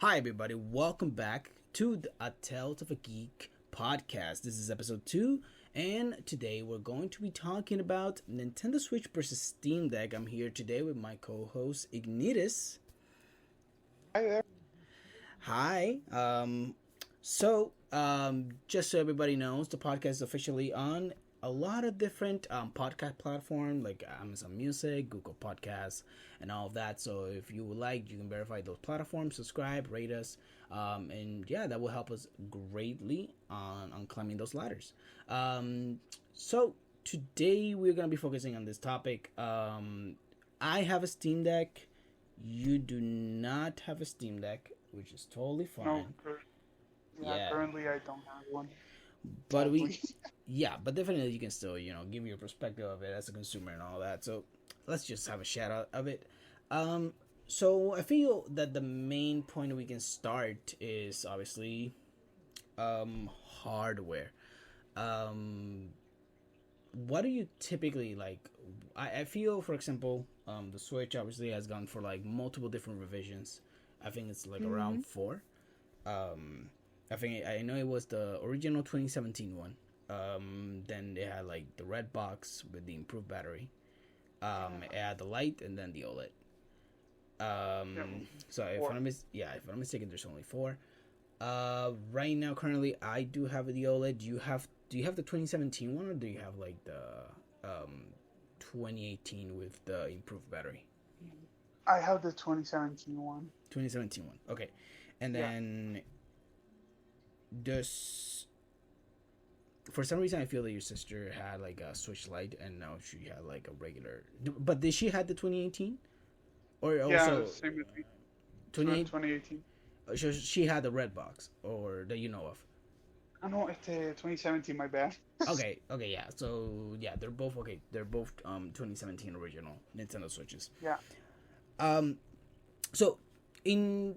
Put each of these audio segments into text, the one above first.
Hi, everybody. Welcome back to the A Tales of a Geek podcast. This is episode 2, and today we're going to be talking about Nintendo Switch versus Steam Deck. I'm here today with my co host, Ignitus. Hi there. Hi. Just so everybody knows, the podcast is officially on a lot of different podcast platforms like Amazon Music, Google Podcasts, and all of that. So if you would like, you can verify those platforms, subscribe, rate us, and yeah, that will help us greatly on climbing those ladders. So today we're gonna be focusing on this topic. I have a Steam Deck. You do not have a Steam Deck, which is totally No, fine. yeah, Yeah, currently I don't have one, but sadly. but definitely you can still, give your perspective of it as a consumer and all that. So let's just have a shout out of it. Um, so I feel that the main point we can start is obviously hardware. Um, what do you typically like? I feel, for example, the Switch obviously has gone for like multiple different revisions. I think it's like Mm-hmm. around four. Um, I think I know it was the original 2017 one. Then they had like the red box with the improved battery. Yeah, It had the light and then the OLED. yeah, So if four. if I'm mistaken, there's only four. Right now, currently, I do have the OLED. Do you have the 2017 one, or do you have like the 2018 with the improved battery? I have the 2017 one. 2017 one. Okay, and Yeah, then does for some reason I feel that your sister had like a Switch Lite and now she had like a regular. But did she had the 2018 or yeah, also same with me. 28? 2018. So she had the red box or that you know of. I know it's 2017. My bad. Okay, okay, yeah. So yeah, they're both okay. They're both 2017 original Nintendo Switches. Yeah. Um, so in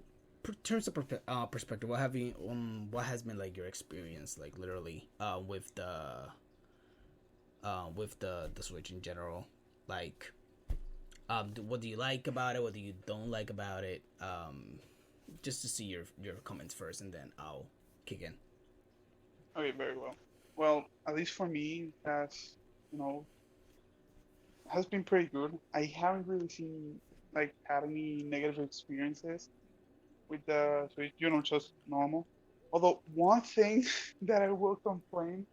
terms of perspective, what has been like your experience like literally with the Switch in general, like what do you like about it? What do you don't like about it? Just to see your comments first, and then I'll kick in. Okay, very well. Well, at least for me, that's you know has been pretty good. I haven't really seen like had any negative experiences with the Switch. Just normal. Although one thing that I will complain,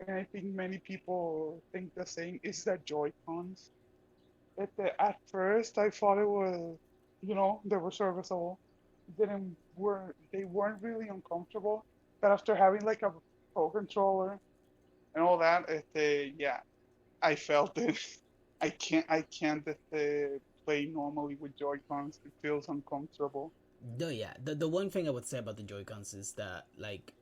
and I think many people think the same, is the Joy-Cons. At first, I thought it was, they were serviceable. They weren't really uncomfortable. But after having like a Pro controller and all that, yeah, I felt it. I can't play normally with Joy-Cons. It feels uncomfortable. Yeah, the one thing I would say about the Joy Cons is that like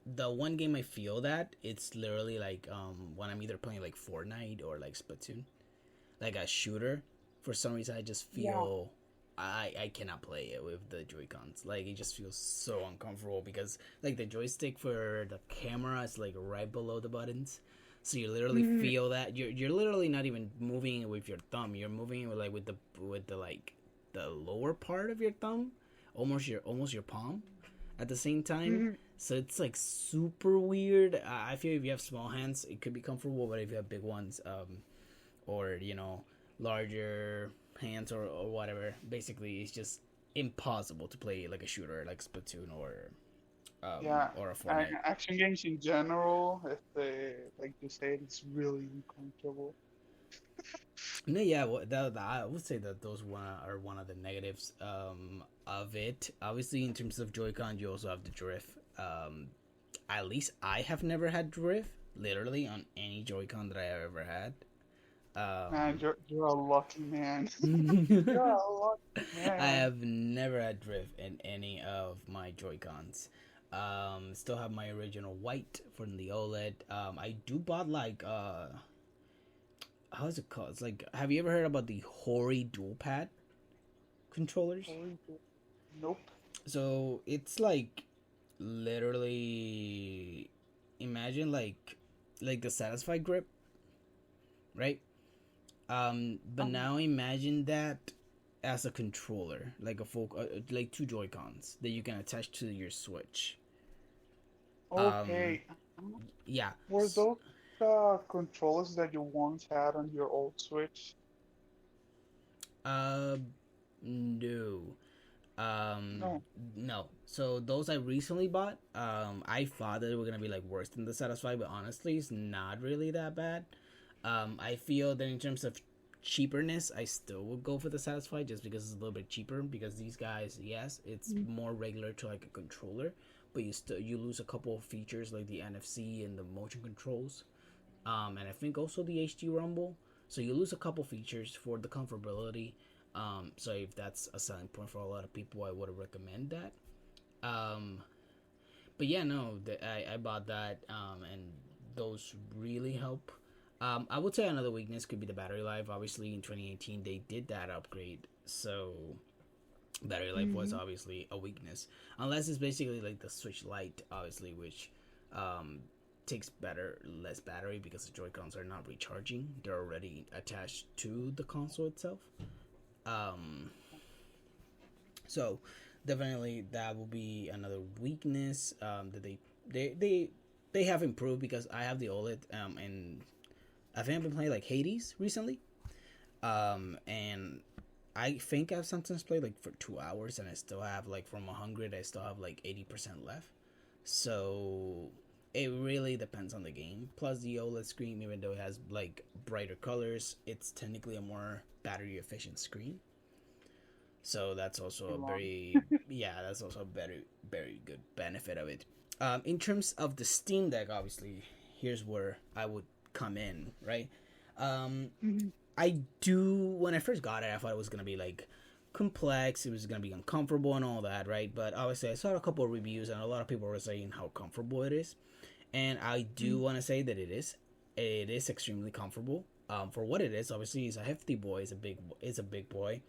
the one game I feel that it's literally like when I'm either playing like Fortnite or like Splatoon, like a shooter. For some reason, I just Yeah. feel I cannot play it with the Joy Cons. Like it just feels so uncomfortable because like the joystick for the camera is like right below the buttons. So you literally Mhm. feel that you're literally not even moving it with your thumb. You're moving it with, like with the like the lower part of your thumb, almost your palm at the same time. Mhm. So it's like super weird. I feel if you have small hands, it could be comfortable, but if you have big ones, or larger hands or whatever, basically it's just impossible to play like a shooter like Splatoon Yeah. or a Fortnite. Action games in general, like you said, it's really uncomfortable. No, yeah, I would say that those are one of the negatives of it. Obviously, in terms of Joy-Con, you also have the drift. At least I have never had drift, literally on any Joy-Con that I have ever had. Man, Um, you're a lucky man. You're I a lucky man. have never had drift in any of my Joy Cons. Still have my original white from the OLED. I do bought like how's it called? It's like, have you ever heard about the Hori dual pad controllers? Holy shit. Nope. So it's like literally imagine like the Satisfy grip, right? But Um, now imagine that as a controller, like a full, like two Joy Cons that you can attach to your Switch. Um, Okay. yeah. Were those controllers that you once had on your old Switch? Uh, no. Um, No. no. So those I recently bought. I thought that they were gonna be like worse than the Satisfy, but honestly, it's not really that bad. I feel that in terms of cheaperness, I still would go for the Satisfy just because it's a little bit cheaper. Because these guys, yes, it's more regular to like a controller, but you lose a couple of features like the NFC and the motion controls. And I think also the HD Rumble. So you lose a couple features for the comfortability. So if that's a selling point for a lot of people, I would recommend that. Um, but yeah, no, I bought that, and those really help. I would say another weakness could be the battery life. Obviously, in 2018, they did that upgrade, so battery life was Mm-hmm. obviously a weakness. Unless it's basically like the Switch Lite, obviously, which um, takes less battery because the Joy Cons are not recharging; they're already attached to the console itself. Um, so definitely that will be another weakness that they they they have improved because I have the OLED and I think I've been playing like Hades recently and I think I've sometimes played like for 2 hours and I still have like from 100 I still have like 80% left. So it really depends on the game. Plus the OLED screen, even though it has like brighter colors, it's technically a more battery efficient screen. So that's also a Long. very that's also a very good benefit of it. In terms of the Steam Deck, obviously, here's where I would come in, right? Um, Mm-hmm. I do when I first got it, I thought it was gonna be like complex, it was gonna be uncomfortable and all that, right? But obviously, I saw a couple of reviews and a lot of people were saying how comfortable it is, and I do want to say that it is. It is extremely comfortable. For what it is, obviously, it's a hefty boy. It's a big boy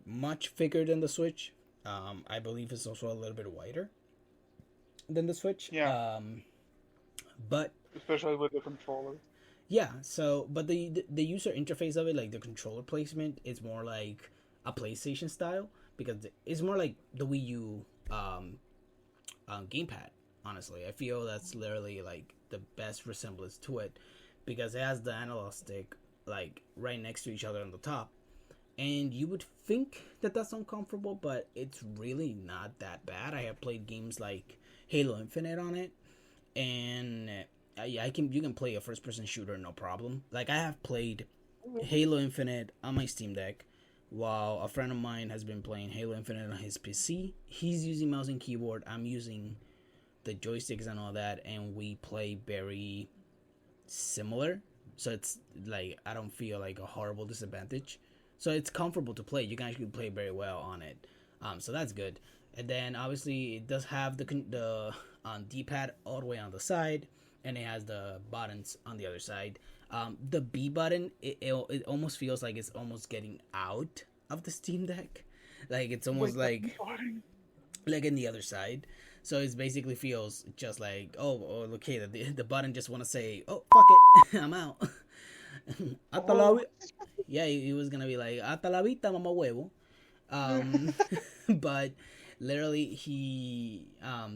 much bigger than the Switch. I believe it's also a little bit wider than the Switch. Yeah, But especially with the controllers. yeah, so but the user interface of it, like the controller placement, is more like a PlayStation style because it's more like the Wii U gamepad. Honestly, I feel that's literally like the best resemblance to it because it has the analog stick like right next to each other on the top, and you would think that that's uncomfortable, but it's really not that bad. I have played games like Halo Infinite on it, and yeah, I can you can play a first person shooter no problem. Like I have played Halo Infinite on my Steam Deck, while a friend of mine has been playing Halo Infinite on his PC. He's using mouse and keyboard. I'm using the joysticks and all that, and we play very similar. So it's like I don't feel like a horrible disadvantage. So it's comfortable to play. You can actually play very well on it. So that's good. And then obviously it does have the D-pad all the way on the side, and it has the buttons on the other side. The B button, it almost feels like it's almost getting out of the Steam Deck, like it's almost Wait, that's important. like in the other side. So it basically feels just like okay, the button just want to say fuck it, I'm out. Hasta la Oh, vi- yeah, he was gonna be like hasta la vista, mama huevo. Um, but literally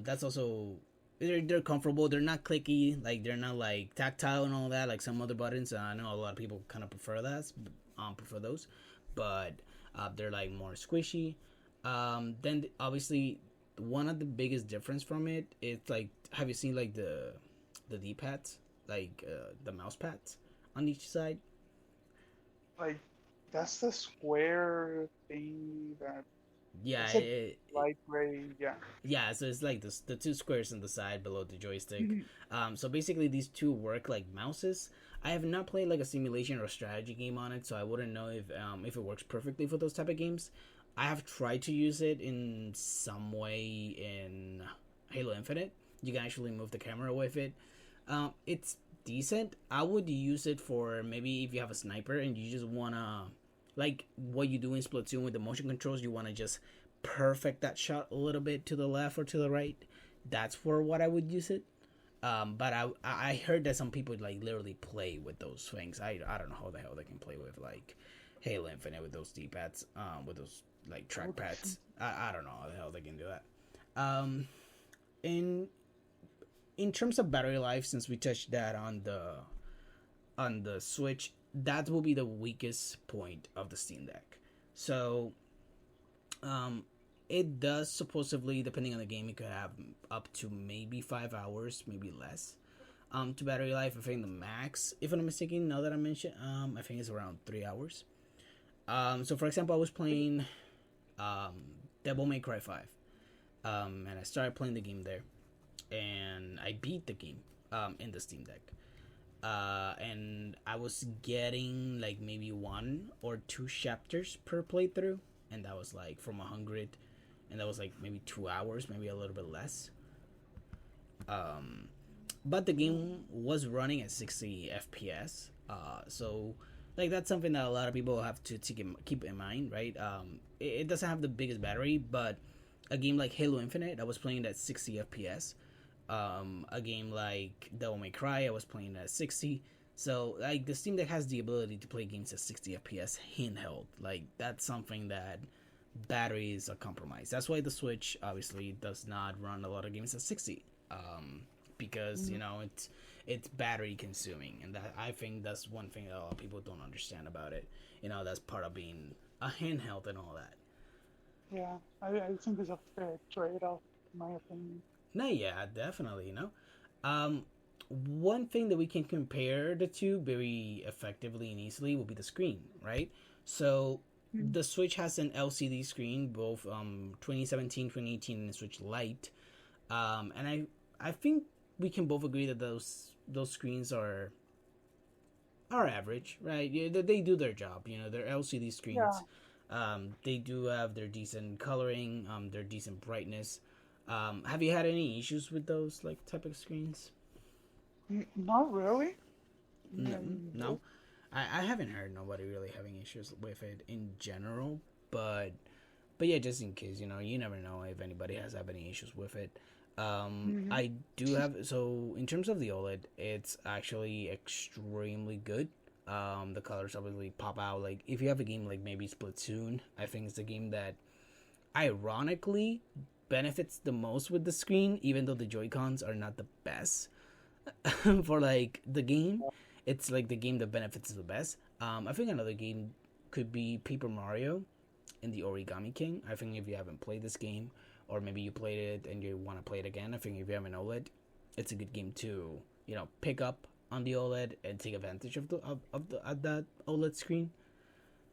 that's also they're comfortable. They're not clicky, like they're not like tactile and all that, like some other buttons. I know a lot of people kind of prefer those, but they're like more squishy. Then obviously one of the biggest difference from it is like, have you seen like the D pads, like the mouse pads on each side? like that's the square thing that Yeah, it's like light gray. Yeah. yeah. So it's like the two squares on the side below the joystick. Mhm. So basically these two work like mouses. I have not played like a simulation or a strategy game on it, so I wouldn't know if it works perfectly for those type of games. I have tried to use it in some way in Halo Infinite. You can actually move the camera with it. It's decent. I would use it for maybe if you have a sniper and you just wanna like what you do in Splatoon with the motion controls. You wanna just perfect that shot a little bit to the left or to the right. That's for what I would use it. But I heard that some people like literally play with those things. I don't know how the hell they can play with like Halo Infinite with those D-pads, with those like trackpads. I don't know how the hell they can do that. Um, in in terms of battery life, since we touched that on the Switch, that will be the weakest point of the Steam Deck. So, um, it does supposedly, depending on the game, it could have up to maybe 5 hours, maybe less. To battery life, I think the max, if I'm not mistaken, now that I mentioned, I think it's around 3 hours. So for example, I was playing um, Devil May Cry 5, and I started playing the game there, and I beat the game in the Steam Deck. And I was getting like maybe one or two chapters per playthrough, and that was like from 100, and that was like maybe 2 hours, maybe a little bit less. Um, but the game was running at 60 FPS, so like that's something that a lot of people have to keep in mind, right? It doesn't have the biggest battery, but a game like Halo Infinite, I was playing at 60 FPS. A game like Devil May Cry, I was playing at 60. So like the Steam Deck has the ability to play games at 60 FPS handheld. Like that's something that battery is a compromise. That's why the Switch obviously does not run a lot of games at 60. Because you know it's battery consuming, and that I think that's one thing that a lot of people don't understand about it. You know, that's part of being a handheld and all that. Yeah, I think it's a fair trade-off, in my opinion. No, yeah, definitely. You know, um, one thing that we can compare the two very effectively and easily will be the screen, right? So Mm. the Switch has an LCD screen, both 2017, 2018, and the Switch Lite. And I think we can both agree that those screens are average, right? Yeah, they do their job. You know, they're LCD Yeah, screens. They do have their decent coloring, their decent brightness. Have you had any issues with those like type of screens? not really. No, Mm, no. I haven't heard nobody really having issues with it in general, but yeah, just in case, you know, you never know if anybody has had any issues with it. mm-hmm. I do have, so in terms of the OLED, it's actually extremely good. The colors obviously pop out. Like if you have a game like maybe Splatoon, I think it's the game that ironically benefits the most with the screen, even though the Joy Cons are not the best for like the game. It's like the game that benefits the best. I think another game could be Paper Mario and the Origami King. I think if you haven't played this game, or maybe you played it and you want to play it again, I think if you have an OLED, it's a good game to pick up on the OLED and take advantage of that OLED screen.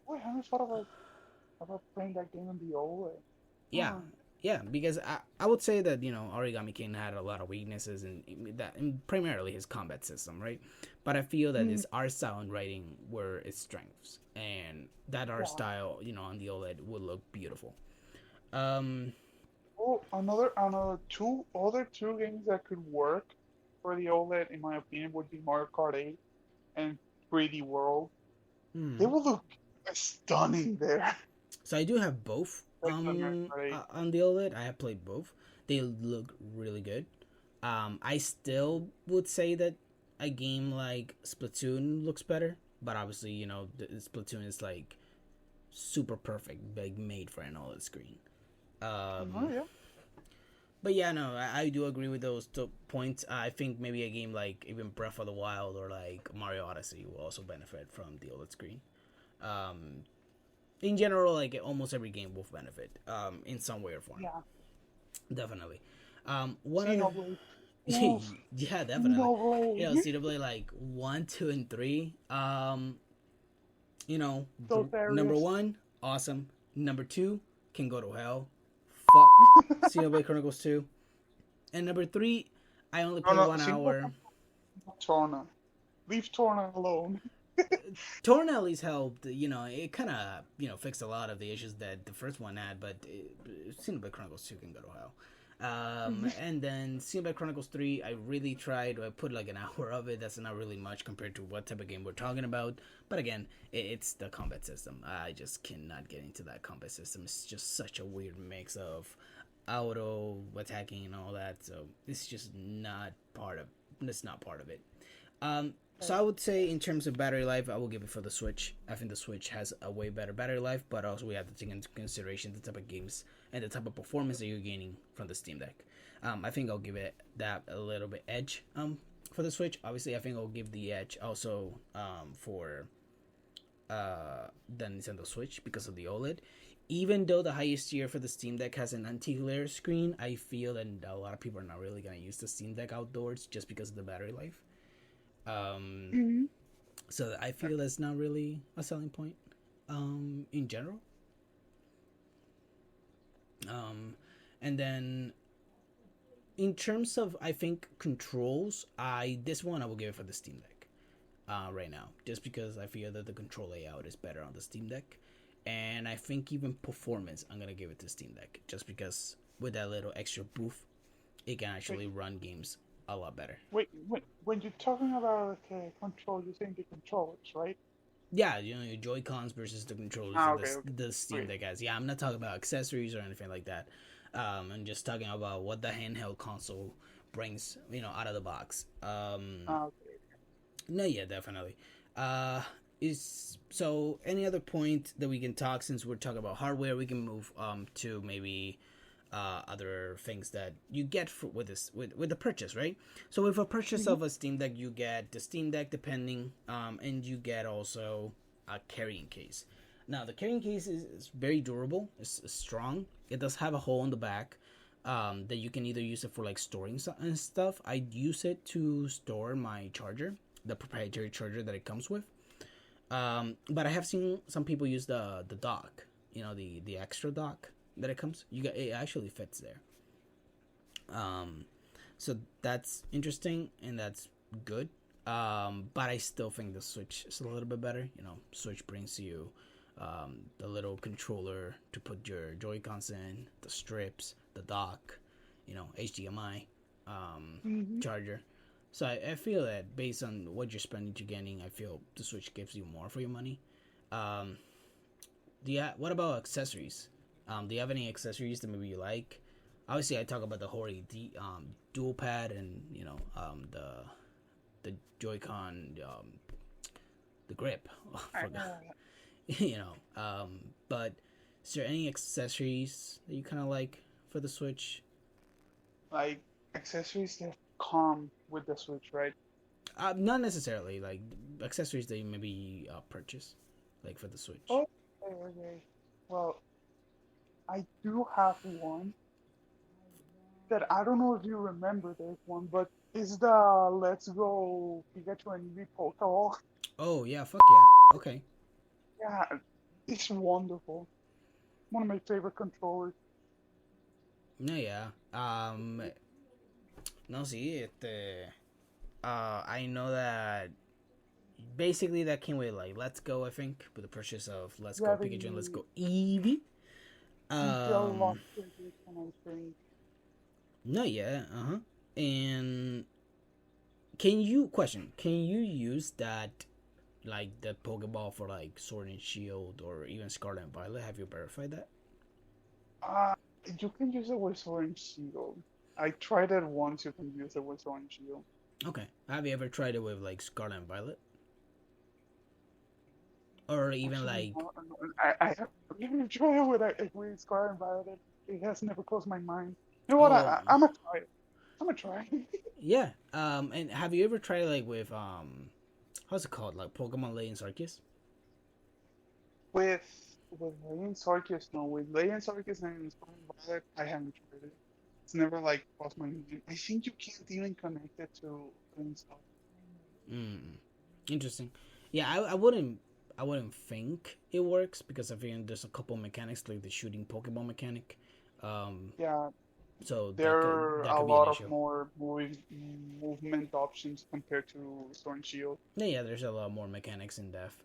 Wait, I haven't thought about playing that game on the old way. Yeah, Huh. yeah, because I would say that Origami King had a lot of weaknesses in primarily his combat system, right? But I feel that Mm, his art style and writing were its strengths, and that art yeah. style, on the OLED would look beautiful. Um, Oh, another two games that could work for the OLED, in my opinion, would be Mario Kart 8 and 3D World. They hmm. will look stunning there. So I do have both Especially on Mario Kart 8. on the OLED. I have played both. They look really good. I still would say that a game like Splatoon looks better, but obviously, Splatoon is like super perfect, like made for an OLED screen. Oh Um, yeah, but yeah, no, I do agree with those two points. I think maybe a game like even Breath of the Wild or like Mario Odyssey will also benefit from the OLED screen. Um, in general, like almost every game will benefit in some way or form. yeah. Definitely. One other, Xenoblade. Oof, yeah, definitely. Xenoblade. CW like 1, 2, and 3. Those Number areas. one, awesome. Number two, can go to hell. Fuck. CW Chronicles 2. And number three, I only No, played no, 1 hour. Torna. Leave Torna alone. Torn at least helped. It kind of fixed a lot of the issues that the first one had, but Xenoblade Chronicles 2 can go to hell. And then Xenoblade Chronicles 3, I really tried. I put like an hour of it. That's not really much compared to what type of game we're talking about. But again, it's the combat system. I just cannot get into that combat system. It's just such a weird mix of auto attacking and all that. So it's just not part of. It's not part of it. So I would say in terms of battery life, I will give it for the Switch. I think the Switch has a way better battery life, but also we have to take into consideration the type of games and the type of performance that you're gaining from the Steam Deck. I think I'll give it that a little bit edge. For the Switch, obviously, I think I'll give the edge also for the Nintendo Switch because of the OLED. Even though the highest tier for the Steam Deck has an anti-glare screen, I feel that a lot of people are not really gonna use the Steam Deck outdoors just because of the battery life. Um, Hmm. so I feel that's not really a selling point in general. And then in terms of I think controls, I this one I will give it for the Steam Deck right now, just because I feel that the control layout is better on the Steam Deck, and I think even performance I'm gonna give it to Steam Deck just because with that little extra boost, it can Wait, actually run games a lot better. wait. When you're talking about control, you're saying the controllers, right? Yeah, your Joy Cons versus the controllers Ah, that okay, okay. the Steam Okay. Deck has. Yeah, I'm not talking about accessories or anything like that. I'm just talking about what the handheld console brings, out of the box. Ah, okay. No, yeah, definitely. Is so any other point that we can talk since we're talking about hardware, we can move to maybe other things that you get with this with the purchase, right? So with a purchase Hmm. of a Steam Deck, you get the Steam Deck depending, and you get also a carrying case. Now the carrying case is very durable. It's strong. It does have a hole in the back. That you can either use it for like storing and stuff. I use it to store my charger, the proprietary charger that it comes with. But I have seen some people use the dock, the extra dock that it comes. It actually fits there. Um, so that's interesting and that's good. But I still think the Switch is a little bit better. Switch brings you the little controller to put your Joy Cons in, the strips, the dock, HDMI Hmm. charger. So I feel that based on what you're spending to getting, I feel the Switch gives you more for your money. Um, what about accessories? Do you have any accessories that maybe you like? Obviously, I talk about the Hori dual pad and the Joy-Con the grip. Oh, I, forgot. you know. But is there any accessories that you kind of like for the Switch? like accessories that come with the Switch, right? Not necessarily like accessories that you maybe purchase, like for the Switch. Oh, okay, okay. Well, I do have one that I don't know if you remember this one, but it's the Let's Go Pikachu and Eevee Pokeball. Oh yeah, fuck yeah. Okay. Yeah, it's wonderful. One of my favorite controllers. No, yeah. No, sí, I know that basically that came with like Let's Go, I think, with the purchase of Let's Yeah, Go Pikachu and Let's Go Eevee. the Um, deluxe edition, I think. no, yeah, uh-huh. And can you use that like the Pokeball for like Sword and Shield or even Scarlet and Violet? Have you verified that? Uh, you can use it with Sword and Shield. I tried it once. You can use it with Sword and Shield. Okay. Have you ever tried it with like Scarlet and Violet? Or even Actually, like no, no, I have never tried it with Scar and Violet. It has never crossed my mind. You know what? oh I'm gonna try it. I'm gonna try. yeah. And have you ever tried like with how's it called? Like Pokemon Legends Arceus? with with Legend Arceus, no. With Legend Arceus and Scar and Violet, I haven't tried it. It's never like crossed my mind. I think you can't even connect it to install. Mm, interesting. Yeah, I wouldn't think it works because I think there's a couple mechanics like the shooting Pokemon mechanic. Um, Yeah, so there are that a could be an lot of issue. more movement options compared to Sword and Shield. Yeah, yeah, there's a lot more mechanics in depth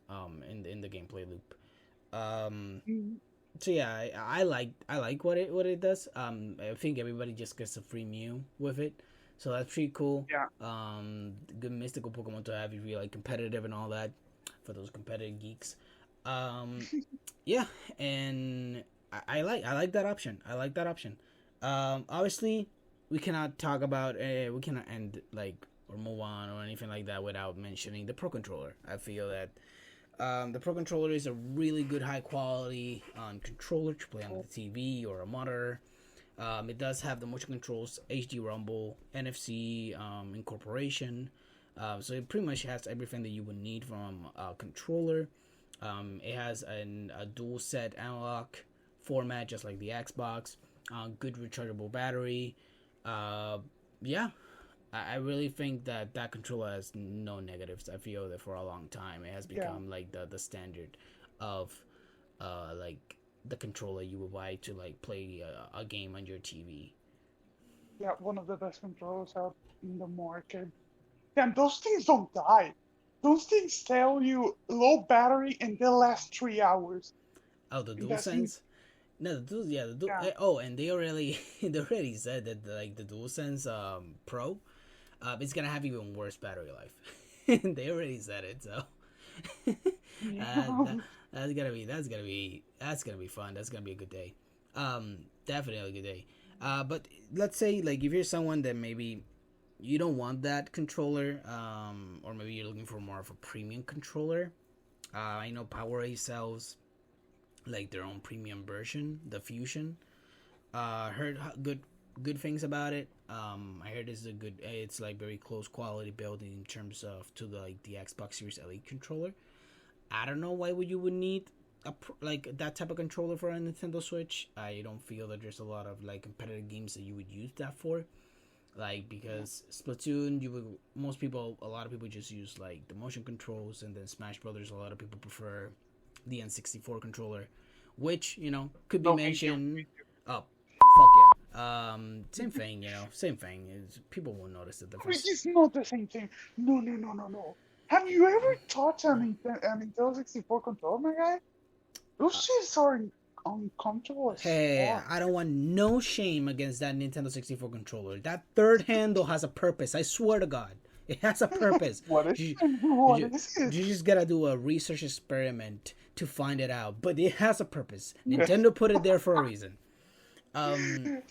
in the gameplay loop. Um, Mhm. so yeah, I like what it does. I think everybody just gets a free Mew with it, so that's pretty cool. Yeah. Good mystical Pokemon to have if you like competitive and all that for those competitive geeks. Um, yeah, and I like that option. I like that option. Obviously, we cannot talk about we cannot end like or move on or anything like that without mentioning the Pro Controller. I feel that the Pro Controller is a really good high quality controller to play on the TV or a monitor. It does have the motion controls, HD rumble, NFC incorporation. So it pretty much has everything that you would need from a controller. It has a dual set analog format, just like the Xbox. Good rechargeable battery. Yeah, I really think that that controller has no negatives. I feel that for a long time it has Yeah. become like the standard of like the controller you would buy to like play a game on your TV. Yeah, one of the best controllers out in the market. Damn, those things don't die. Those things tell you low battery and they last 3 hours. Oh, the That's in, DualSense. No, the dual, yeah, the dual. yeah. Oh, and they already they already said that like the DualSense Pro, it's gonna have even worse battery life. They already said it, so Yeah. that, that's gonna be fun. That's gonna be a good day. Definitely a good day. But let's say like if you're someone that maybe you don't want that controller, or maybe you're looking for more of a premium controller. I know PowerA sells like their own premium version, the Fusion. Heard good things about it. I heard it's a good. It's like very close quality build in terms of to the like the Xbox Series Elite controller. I don't know why would you would need like that type of controller for a Nintendo Switch. I don't feel that there's a lot of like competitive games that you would use that for. Like because Splatoon, you would a lot of people just use like the motion controls, and then Smash Brothers, a lot of people prefer the N64 controller, which could be No, thank you. mentioned. Oh, fuck yeah. Same thing, same thing. People won't notice the difference. It's not the same thing. No, no, no, no, no. Have you ever touched an Nintendo 64 controller, my guy? Those shits are uncomfortable as Hey, fuck. I don't want no shame against that Nintendo 64 controller. That third handle has a purpose. I swear to God, it has a purpose. What is You, it? What you, is it? you just gotta do a research experiment to find it out. But it has a purpose. Nintendo put it there for a reason. Um,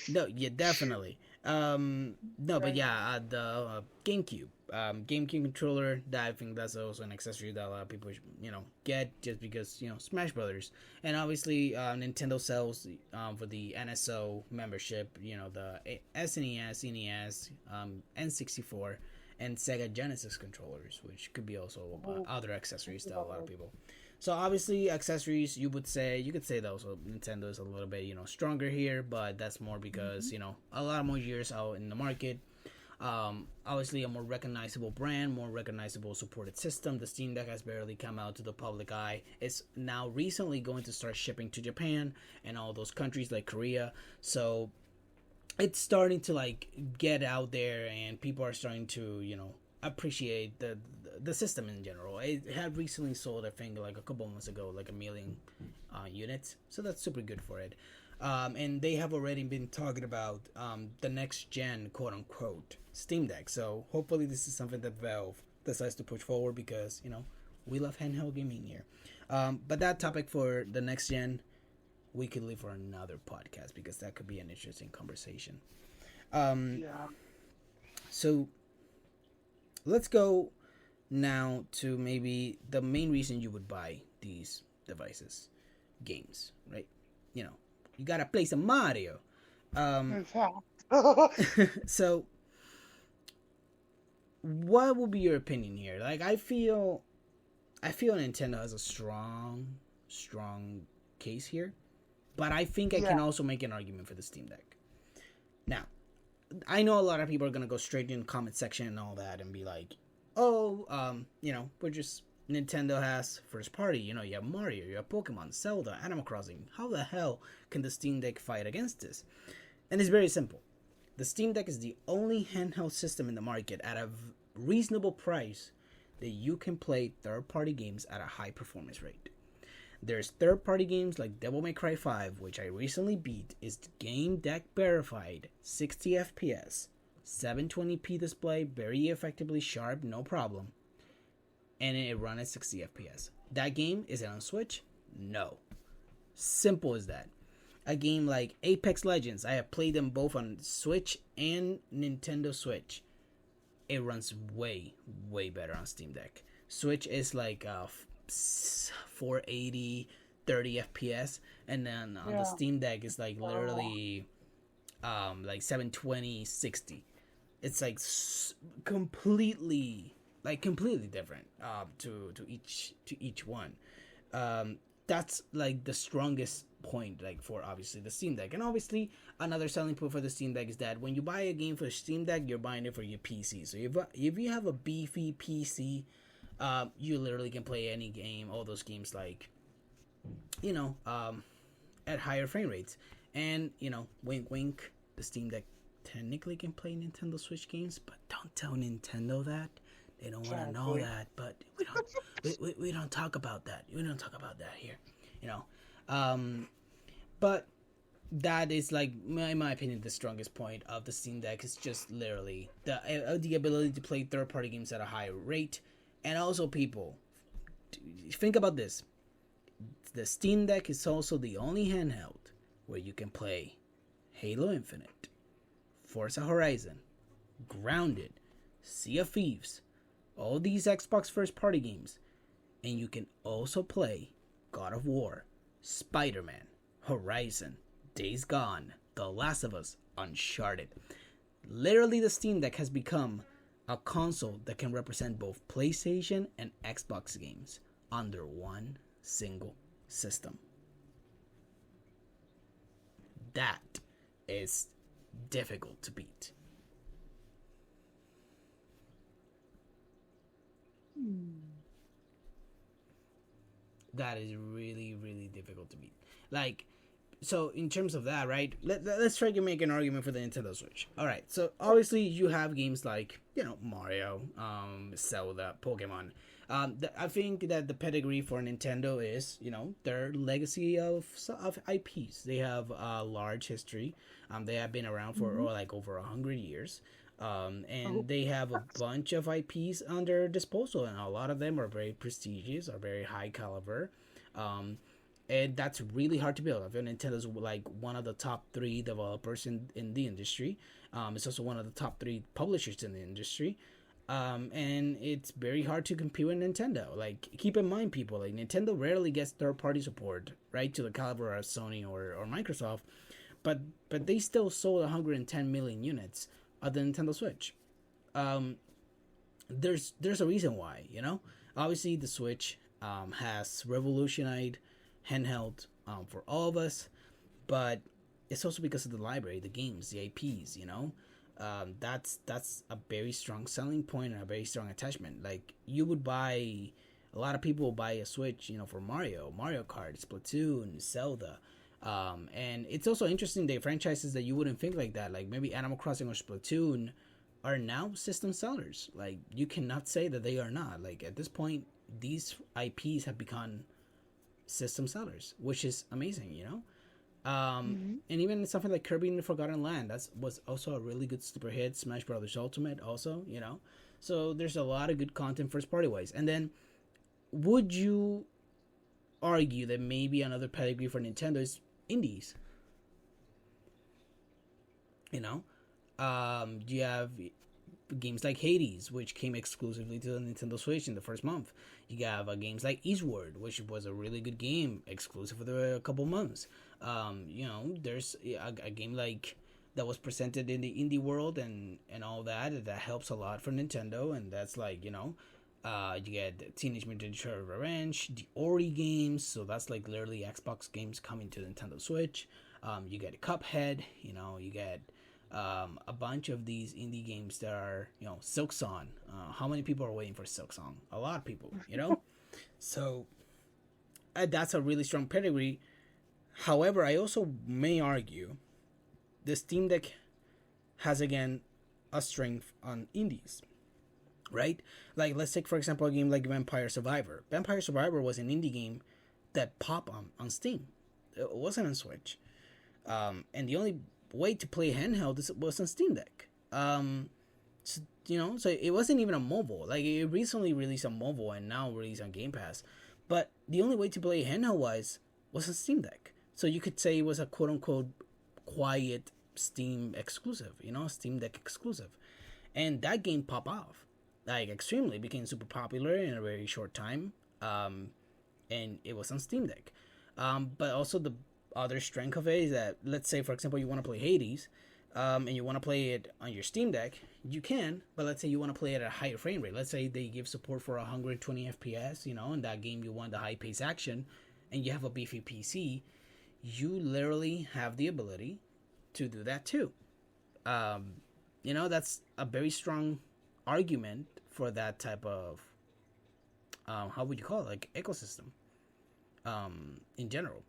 No, yeah, definitely. No, but yeah, the GameCube, GameCube controller. That I think that's also an accessory that a lot of people, get just because Smash Brothers, and obviously Nintendo sells for the NSO membership. The SNES, NES, N64, and Sega Genesis controllers, which could be also other accessories that a lot of people. So obviously accessories, you could say that also Nintendo is a little bit stronger here, but that's more because a lot more years out in the market. Obviously a more recognizable brand, more recognizable supported system. The Steam Deck has barely come out to the public eye. It's now recently going to start shipping to Japan and all those countries like Korea. So it's starting to like get out there, and people are starting to appreciate the system in general. It had recently sold, I think, like a couple months ago, like 1 million units. So that's super good for it. And they have already been talking about the next gen, quote unquote, Steam Deck. So hopefully this is something that Valve decides to push forward because we love handheld gaming here. But that topic for the next gen, we could leave for another podcast because that could be an interesting conversation. Yeah. So let's go now to maybe the main reason you would buy these devices: games, right? You gotta play some Mario. In fact. So what would be your opinion here? Like I feel Nintendo has a strong case here, but I think I can Yeah. also make an argument for the Steam Deck. Now, I know a lot of people are gonna go straight in the comment section and all that and be like, "Oh, we're just Nintendo has first party. You have Mario, you have Pokemon, Zelda, Animal Crossing. How the hell can the Steam Deck fight against this?" And it's very simple. The Steam Deck is the only handheld system in the market at a reasonable price that you can play third-party games at a high performance rate. There's third-party games like Devil May Cry 5, which I recently beat, is game deck verified, 60 FPS, 720p display, very effectively sharp, no problem, and it runs at 60 FPS. That game, is it on Switch? No. Simple as that. A game like Apex Legends, I have played them both on Switch and Nintendo Switch. it runs way better on Steam Deck. Switch is like 480 30 FPS, and then on the Yeah. Steam Deck it's like Oh, literally like 720 60. It's like completely different to each one. That's like the strongest point, like for obviously the Steam Deck. And obviously another selling point for the Steam Deck is that when you buy a game for Steam Deck, you're buying it for your PC. So if you have a beefy PC, you literally can play any game, all those games, like, you know, at higher frame rates. And, you know, wink wink, the Steam Deck technically can play Nintendo Switch games, but don't tell Nintendo that. They don't want to know exactly. that, but we don't talk about that. We don't talk about that here, you know. Um, but that is like, in my opinion, the strongest point of the Steam Deck is just literally the ability to play third party games at a higher rate, and also people think about this: the Steam Deck is also the only handheld where you can play Halo Infinite, Forza Horizon, Grounded, Sea of Thieves, all these Xbox first party games, and you can also play God of War, Spider Man, Horizon, Days Gone, The Last of Us, Uncharted. Literally, the Steam Deck has become a console that can represent both PlayStation and Xbox games under one single system. That is difficult to beat. Hmm. That is really difficult to beat. Like, so in terms of that, right? Let's try to make an argument for the Nintendo Switch. All right, so obviously you have games like, you know, Mario, Zelda, Pokemon. I think that the pedigree for Nintendo is, you know, their legacy of IPs. They have a large history. They have been around for Hmm. like over 100 years. Oh, And they have a bunch of IPs under disposal, and a lot of them are very prestigious, are very high caliber. Um, and that's really hard to build. I feel Nintendo's like one of the top three developers in the industry. It's also one of the top three publishers in the industry. And it's very hard to compete with Nintendo. Like, keep in mind, people, like Nintendo rarely gets third party support, right, to the caliber of Sony or Microsoft, but they still sold 110 million units of the Nintendo Switch. Um, there's a reason why, you know. Obviously, the Switch has revolutionized handheld for all of us, but it's also because of the library, the games, the IPs. You know, that's a very strong selling point and a very strong attachment. Like, you would buy, a lot of people will buy a Switch, you know, for Mario Kart, Splatoon, Zelda. And it's also interesting, the franchises that you wouldn't think like that, like maybe Animal Crossing or Splatoon, are now system sellers. Like, you cannot say that they are not. Like, at this point, these IPs have become system sellers, which is amazing, you know. hmm. And even something like Kirby in the Forgotten Land, that was also a really good super hit. Smash Brothers Ultimate, also, you know. So there's a lot of good content first party wise. And then, would you argue that maybe another pedigree for Nintendo is indies? You know, you have games like Hades, which came exclusively to the Nintendo Switch in the first month. You have games like Eastward, which was a really good game, exclusive for a couple months. You know, there's a game like that was presented in the indie world and all that helps a lot for Nintendo, and that's like, you know. You get Teenage Mutant Ninja Turtles Revenge, the Ori games, so that's like literally Xbox games coming to Nintendo Switch. You get Cuphead, you know, you get a bunch of these indie games that are, you know, Silk Song. How many people are waiting for Silk Song? A lot of people, you know. So that's a really strong pedigree. However, I also may argue the Steam Deck has again a strength on indies, right? Like, let's take for example a game like Vampire Survivor. Vampire Survivor was an indie game that popped on Steam. It wasn't on Switch. And the only way to play handheld was on Steam Deck. So, you know, so it wasn't even a mobile. Like, it recently released on mobile and now released on Game Pass. But the only way to play handheld wise was on Steam Deck. So you could say it was a quote unquote quiet Steam exclusive, you know, Steam Deck exclusive. and that game popped off like extremely, became super popular in a very short time. And it was on Steam Deck. But also the other strength of it is that, let's say for example you want to play Hades, and you want to play it on your Steam Deck, you can. But let's say you want to play it at a higher frame rate. Let's say they give support for 120 FPS, in that game you want the high pace action, and you have a beefy PC, you literally have the ability to do that too. That's a very strong argument for that type of how would you call it, like ecosystem in general.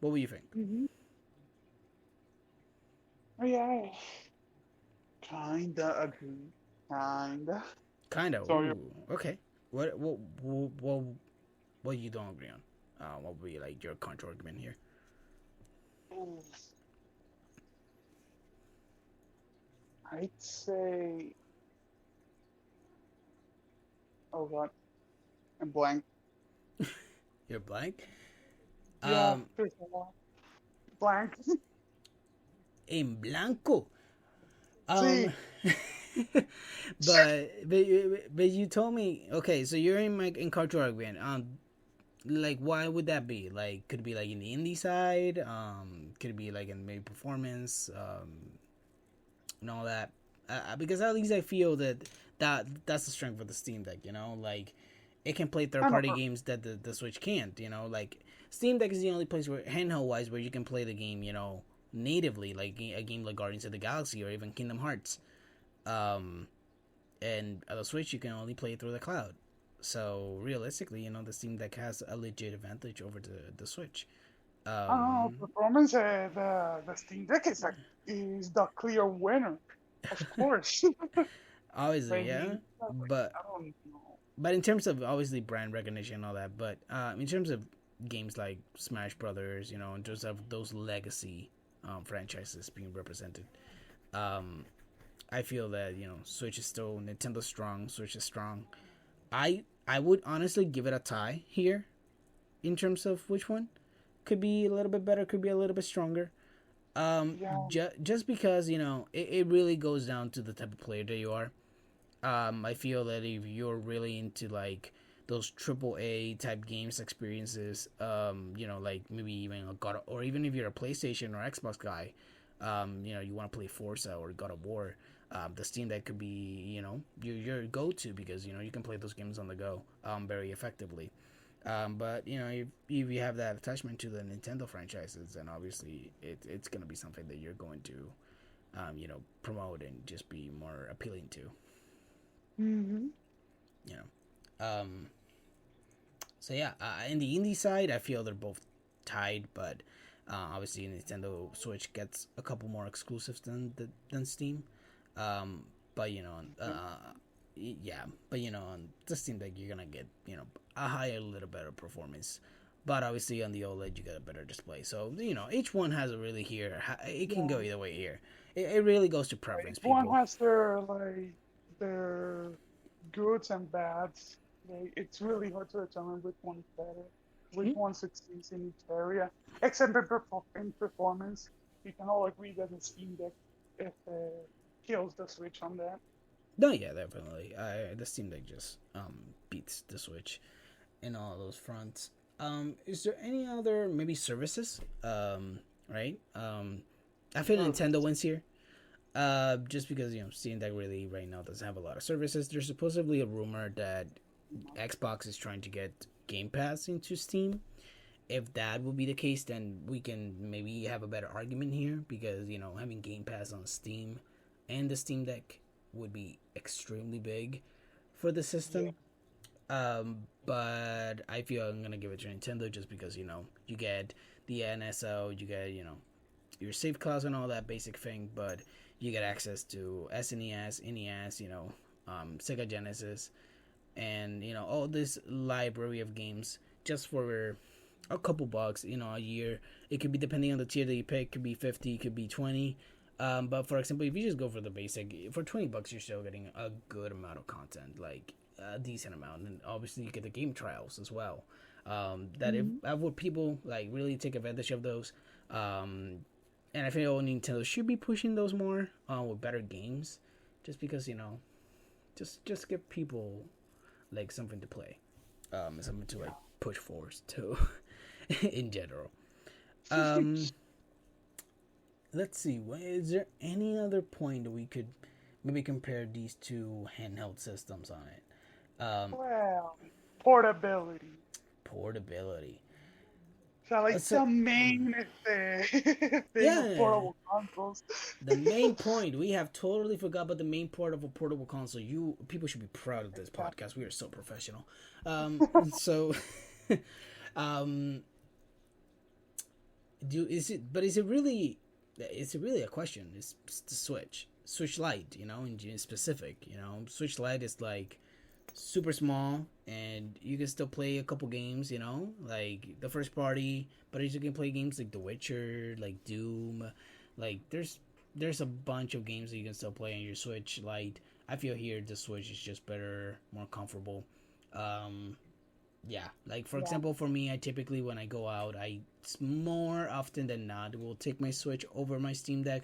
What would you think? Hmm. Oh, yeah, kinda agree. Kinda. Kind of. So, Ooh, okay. What you don't agree on? What would be like your counter argument here? I'd say, oh God, I'm blank. You're blank. Yeah, Um, there's a lot. Blank. en blanco. Um, See, but you told me, okay. So you're in counter argument. Like why would that be? Like could it be like in the indie side? Could it be like in maybe performance? And all that. Because at least I feel that's the strength of the Steam Deck. Like it can play third I'm a party games that the Switch can't. Like Steam Deck is the only place where handheld wise where you can play the game. Natively, like a game like Guardians of the Galaxy or even Kingdom Hearts. And at the Switch you can only play it through the cloud. So realistically, the Steam Deck has a legit advantage over the Switch. I don't know, Um, performance. The Steam Deck is the clear winner, of course. Obviously, yeah, Maybe but I don't know. but in terms of obviously brand recognition and all that, but in terms of games like Smash Brothers, in terms of those legacy franchises being represented, um, I feel that Switch is still Nintendo strong. Switch is strong. I would honestly give it a tie here in terms of which one could be a little bit better, could be a little bit stronger. Yeah, Just because it really goes down to the type of player that you are. I feel that if you're really into like those triple A type games experiences, like maybe even a God, or even if you're a PlayStation or Xbox guy, you want to play Forza or God of War, the Steam Deck could be, your go-to because you can play those games on the go, very effectively. But if you have that attachment to the Nintendo franchises, then obviously it's gonna be something that you're going to, promote and just be more appealing to. hmm, You know. So yeah, in the indie side, I feel they're both tied, but obviously Nintendo Switch gets a couple more exclusives than Steam. Um, but yeah, but on the Steam Deck you're gonna get a higher, little better performance. But obviously on the OLED you get a better display. So each one has a really here. It can yeah. go either way here. It really goes to preference, One people. has their goods and bads. It's really hard to determine which one's better, which Hmm? one succeeds in each area. Except in performance, we can all agree that the Steam Deck kills the Switch on that. No, yeah, definitely. The Steam Deck just beats the Switch in all those fronts. Is there any other maybe services? Right. I feel Nintendo Service. wins here. Just because Steam Deck really right now doesn't have a lot of services. There's supposedly a rumor that Xbox is trying to get Game Pass into Steam. If that will be the case, then we can maybe have a better argument here because having Game Pass on Steam and the Steam Deck would be extremely big for the Yeah. system. But I feel I'm gonna give it to Nintendo just because you get the NSO, you get your save clause and all that basic thing, but you get access to SNES, NES, Sega Genesis, and all this library of games just for a couple bucks, a year. It could be depending on the tier that you pick. Could be 50, could be 20. But for example, if you just go for the basic, for 20 bucks, you're still getting a good amount of content, like a decent amount, and obviously you get the game trials as well. That if Hmm. would people like really take advantage of those, And I feel Nintendo should be pushing those more with better games, just because just give people like something to play, something to like push forward to, in general. Um, let's see. Is there any other point that we could maybe compare these two handheld systems on it? Well, portability. Portability. So like So the main thing of yeah, portable consoles. the main point, we have totally forgot about the main part of a portable console. You people should be proud of this podcast. We are so professional. So, um, is it really? Is it really a question? It's the Switch Lite. In specific. Switch Lite is like super small, and you can still play a couple games, like the first party, but you can play games like The Witcher, like Doom, like there's a bunch of games that you can still play on your Switch Lite. I feel here the Switch is just better, more comfortable. Yeah, like for Yeah. example, for me, I typically when I go out, I more often than not will take my Switch over my Steam Deck,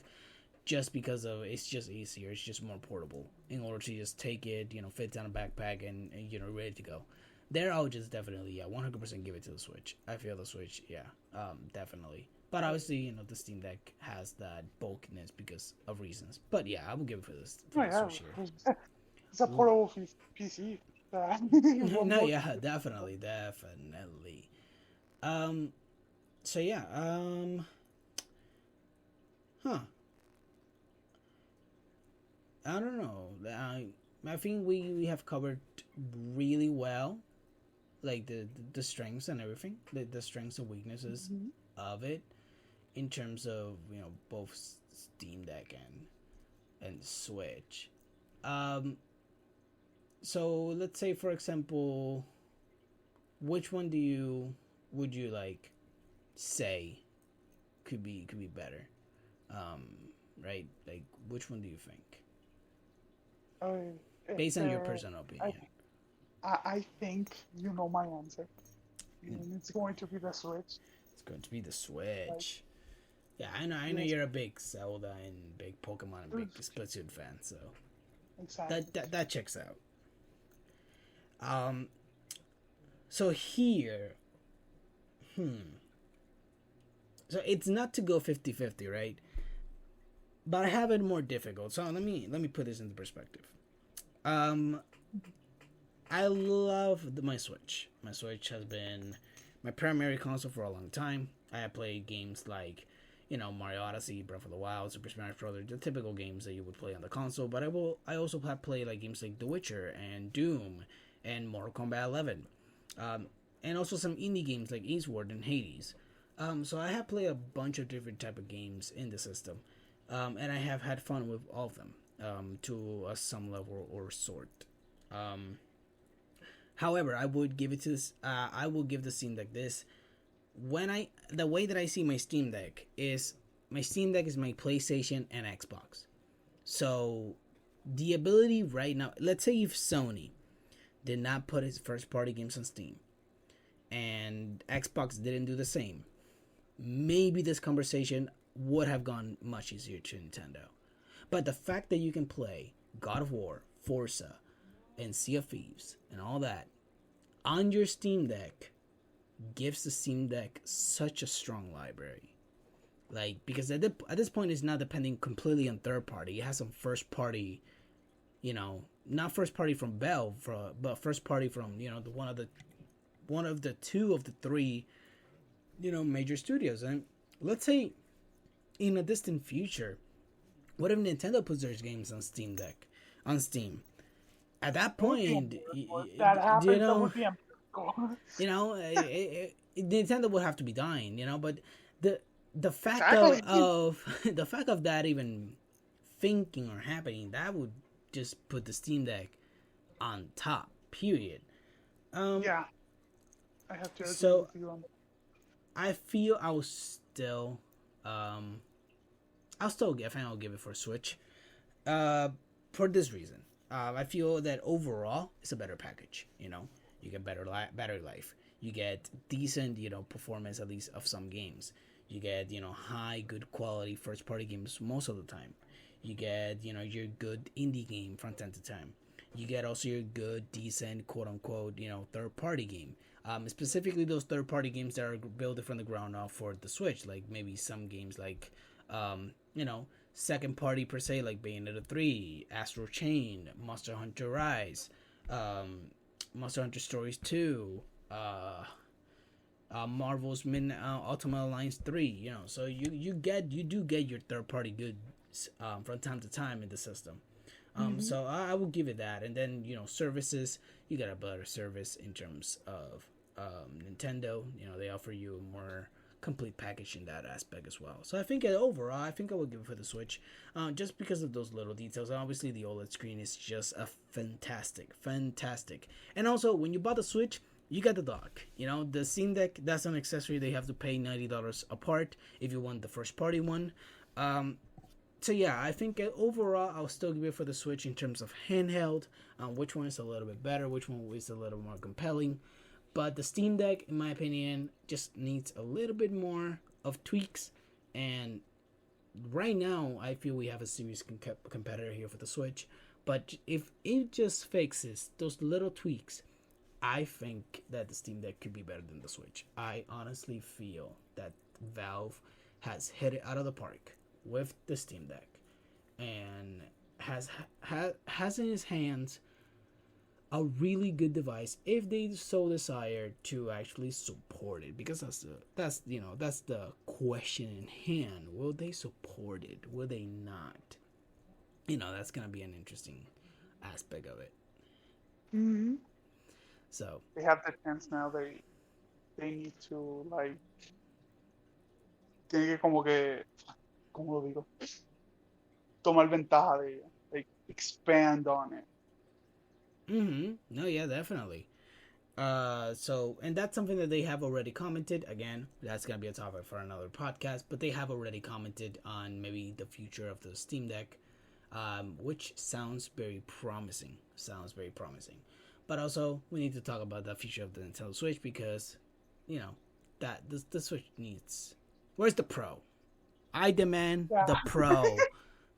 just because of it's just easier, it's just more portable in order to just take it, fit down a backpack and ready to go. There, I would just definitely 100% give it to the Switch. I feel the Switch, definitely. But obviously, the Steam Deck has that bulkiness because of reasons. But yeah, I would give it Oh for the yeah, Switch here. it's a portable PC. What No, more? yeah, definitely. Um, so yeah, huh? I don't know. I think we have covered really well, like the strengths and everything, the strengths and weaknesses Mhm. of it in terms of both Steam Deck and Switch. Um, so let's say for example, which one would you like say could be better? Um, right? Like which one do you think, Uh, based it's, on your personal I, opinion? I think you know my answer. And it's going to be the Switch. It's going to be the Like, Switch. Yeah, I know yes, you're a big Zelda and big Pokemon and big Splatoon fan, so exactly. that checks out. Um, so here, hmm, so it's not to go 50-50, right? But I have it more difficult. So let me put this into perspective. Um, I love my Switch. My Switch has been my primary console for a long time. I have played games like, Mario Odyssey, Breath of the Wild, Super Smash Bros. The typical games that you would play on the console. But I also have played like games like The Witcher and Doom and Mortal Kombat 11, and also some indie games like Eastward and Hades. So I have played a bunch of different type of games in the system, and I have had fun with all of them, to some level or sort. Um, However, I would give it to this. I will give the Steam Deck this. The way that I see my Steam Deck is my Steam Deck is my PlayStation and Xbox. So the ability right now, let's say if Sony did not put its first party games on Steam and Xbox didn't do the same, maybe this conversation would have gone much easier to Nintendo. But the fact that you can play God of War, Forza, and Sea of Thieves and all that on your Steam Deck gives the Steam Deck such a strong library. Like, because at this point it's not depending completely on third party. It has some first party, not first party from Valve, but first party from the one of the two of the three major studios. And let's say in a distant future, what if Nintendo puts their games on Steam? At that It would be a point, miracle. If that happens, that know, would be a miracle. Nintendo would have to be dying, but the the fact Exactly. of the fact of that even thinking or happening, that would just put the Steam Deck on top. Period. Um, Yeah, I have to agree so with you on that. I feel um, I think I'll give it for Switch. For this reason, I feel that overall it's a better package. You get better battery life. You get decent, performance at least of some games. You get, high, good quality first party games most of the time. You get, your good indie game from time to time. You get also your good, decent, quote unquote, third party game. Specifically, those third party games that are built from the ground up for the Switch, like maybe some games like, second party per se, like Bayonetta 3, Astro Chain, Monster Hunter Rise, Monster Hunter Stories 2, Marvel's Ultimate Alliance 3. So you do get your third party goods from time to time in the system. So I will give it that. And then services, you got a better service in terms of Nintendo. They offer you a more complete package in that aspect as well. So I think overall, I think I would give it for the Switch, just because of those little details. Obviously, the OLED screen is just a fantastic. And also, when you bought the Switch, you got the dock. The Steam Deck, that's an accessory. They have to pay $90 apart if you want the first party one. So yeah, I think overall I'll still give it for the Switch in terms of handheld. Which one is a little bit better? Which one is a little more compelling? But the Steam Deck, in my opinion, just needs a little bit more of tweaks. And right now, I feel we have a serious competitor here for the Switch. But if it just fixes those little tweaks, I think that the Steam Deck could be better than the Switch. I honestly feel that Valve has hit it out of the park with the Steam Deck, and has in his hands a really good device if they so desire to actually support it, because that's the question in hand. Will they support it? Will they not? That's gonna be an interesting aspect of it. Mm-hmm. So They have the chance now. They need to tiene que como que, ¿cómo lo digo? Tomar ventaja de ella, like expand on it. no, yeah, definitely. And that's something that they have already commented. Again, that's gonna be a topic for another podcast, but they have already commented on maybe the future of the Steam Deck, which sounds very promising. But also, we need to talk about the future of the Nintendo Switch, because, that the Switch needs. Where's the Pro? I demand the Pro.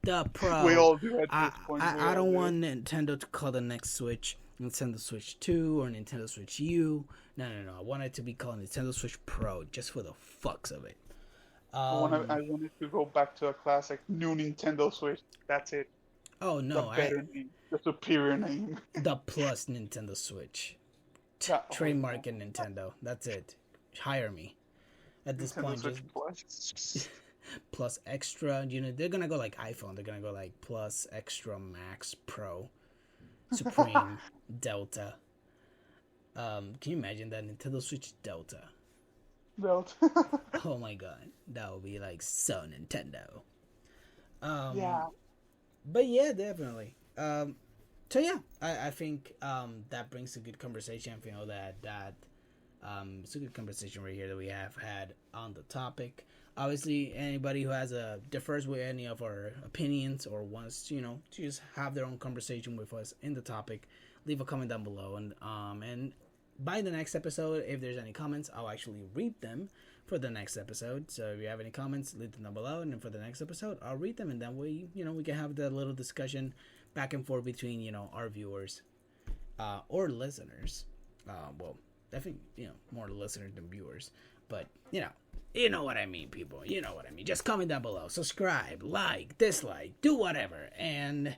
The Pro. We all do at this point. I don't want Nintendo to call the next Switch Nintendo Switch 2 or Nintendo Switch U. No. I want it to be called Nintendo Switch Pro, just for the fucks of it. I want it to go back to a classic new Nintendo Switch. That's it. Oh no, the superior name. The Plus Nintendo Switch. Trademark in Nintendo. That's it. Hire me. At this Nintendo point, Switch just Plus Extra. They're gonna go like iPhone. They're gonna go like Plus Extra Max Pro Supreme Delta. Can you imagine that? Nintendo Switch Delta? Oh my god, that would be like so Nintendo. Yeah. But yeah, definitely. So yeah, I think that brings a good conversation. I feel that it's a good conversation right here that we have had on the topic. Obviously, anybody who differs with any of our opinions, or wants to just have their own conversation with us in the topic, leave a comment down below, and by the next episode, if there's any comments, I'll actually read them for the next episode. So if you have any comments, leave them down below, and then for the next episode, I'll read them, and then we can have that little discussion back and forth between our viewers or listeners. Well, definitely more listeners than viewers, but you know what I mean, people. You know what I mean. Just comment down below, subscribe, like, dislike, do whatever, and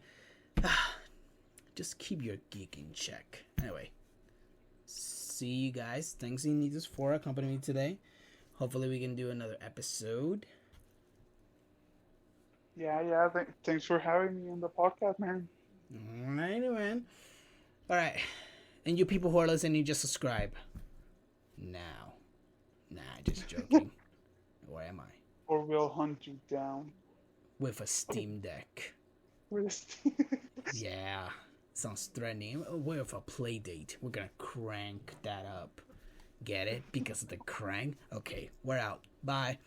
just keep your geek in check. Anyway, see you guys. Thanks, Initas, for accompanying me today. Hopefully, we can do another episode. Yeah. Thanks for having me on the podcast, man. Alrighty, man. Alright. And you people who are listening, just subscribe. Now. Nah, just joking. Where am I? Or we'll hunt you down. With a Steam Deck. Yeah. Sounds threatening. With a play date. We're gonna crank that up. Get it? Because of the crank? Okay, we're out. Bye.